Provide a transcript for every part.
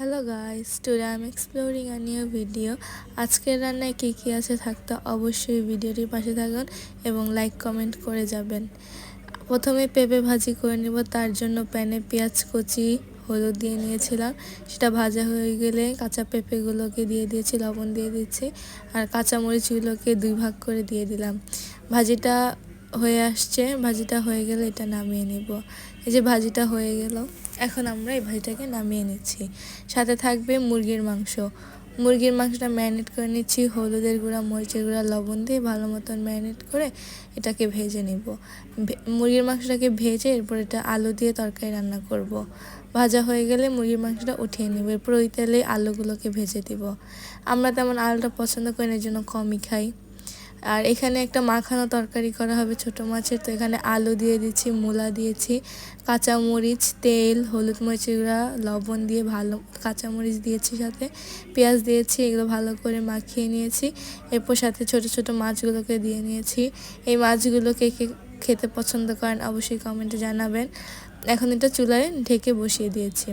Hello guys, today I am exploring a new video. আজকের রান্নায় কী কী আছে থাকতে অবশ্যই ভিডিওটির পাশে থাকুন এবং লাইক কমেন্ট করে যাবেন। প্রথমে পেঁপে ভাজি করে নেব। তার জন্য প্যানে পেঁয়াজ কুচি হলুদ দিয়ে নিয়েছিলাম। সেটা ভাজা হয়ে গেলে কাঁচা পেঁপেগুলোকে দিয়ে দিয়েছি, লবণ দিয়ে দিচ্ছি আর কাঁচামরিচগুলোকে 2 ভাগ করে দিয়ে দিলাম। ভাজিটা হয়ে আসছে, ভাজিটা হয়ে গেলে এটা নামিয়ে নেব। এই যে ভাজিটা হয়ে গেল, এখন আমরা এই ভাজিটাকে নামিয়ে নিচ্ছি। সাথে থাকবে মুরগির মাংস। মুরগির মাংসটা ম্যারিনেট করে নিচ্ছি হলুদের গুঁড়া, মরিচের গুঁড়া, লবণ দিয়ে ভালো মতন ম্যারিনেট করে এটাকে ভেজে নিব। মুরগির মাংসটাকে ভেজে এরপর এটা আলু দিয়ে তরকারি রান্না করব। ভাজা হয়ে গেলে মুরগির মাংসটা উঠিয়ে নেব। এরপর ওই তেলে আলুগুলোকে ভেজে দিব। আমরা তেমন আলুটা পছন্দ করি না, এর জন্য কমই খাই। আর এখানে একটা মাখানো তরকারি করা হবে ছোটো মাছের, তো এখানে আলু দিয়ে দিচ্ছি, মূলা দিয়েছি, কাঁচামরিচ, তেল, হলুদ, মরিচের গুঁড়া, লবণ দিয়ে ভালো, কাঁচামরিচ দিয়েছি, সাথে পেঁয়াজ দিয়েছি, এগুলো ভালো করে মাখিয়ে নিয়েছি। এরপর সাথে ছোট ছোট মাছগুলোকে দিয়ে নিয়েছি। এই মাছগুলোকে খেতে পছন্দ করেন অবশ্যই কমেন্টে জানাবেন। এখন এটা চুলায় ঢেকে বসিয়ে দিয়েছি।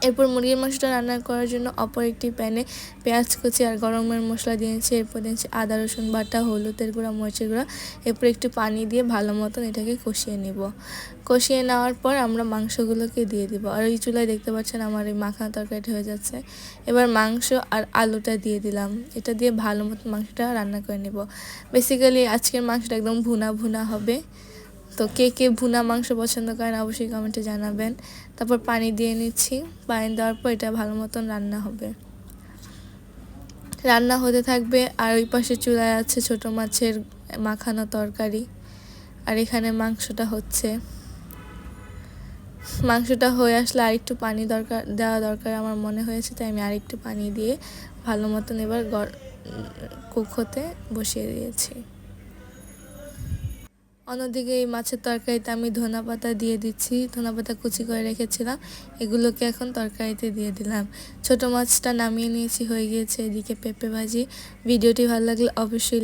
এরপর মুরগির মাংসটা রান্না করার জন্য অপর একটি প্যানে পেঁয়াজ কুচি আর গরমের মশলা দিয়েছি। এরপর দিয়েছি আদা রসুন বাটা, হলুদের গুঁড়া, মরিচের গুঁড়া। এরপর একটু পানি দিয়ে ভালো মতন এটাকে কষিয়ে নেব। কষিয়ে নেওয়ার পর আমরা মাংসগুলোকে দিয়ে দিব। আর এই চুলায় দেখতে পাচ্ছেন আমার এই মাখানা তরকারিটা হয়ে যাচ্ছে। এবার মাংস আর আলুটা দিয়ে দিলাম। এটা দিয়ে ভালো মতো মাংসটা রান্না করে নেব। বেসিক্যালি আজকের মাংসটা একদম ভুনা ভুনা হবে। তো কে কে ভুনা মাংস পছন্দ করেন অবশ্যই কমেন্টে জানাবেন। তারপর পানি দিয়ে নিচ্ছি। পানি দেওয়ার পর এটা ভালো মতন রান্না হবে, রান্না হতে থাকবে। আর ওই পাশে চুলায় আছে ছোট মাছের মাখানো তরকারি। আর এখানে মাংসটা হচ্ছে। মাংসটা হয়ে আসলে আরেকটু পানি দেওয়া দরকার আমার মনে হয়েছে, তাই আমি আরেকটু পানি দিয়ে ভালো মতন এবার কুক হতে বসিয়ে দিয়েছি। অন্যদিকে এই মাছের তরকারিতে আমি ধনেপাতা দিয়ে দিচ্ছি, ধনেপাতা কুচি করে রেখেছিলাম, এগুলোকে এখন তরকারিতে দিয়ে দিলাম। ছোট মাছটা নামিয়ে নিয়েছি, হয়ে গিয়েছে। এদিকে পেঁপে ভাজি। ভিডিওটি ভালো লাগলে অবশ্যই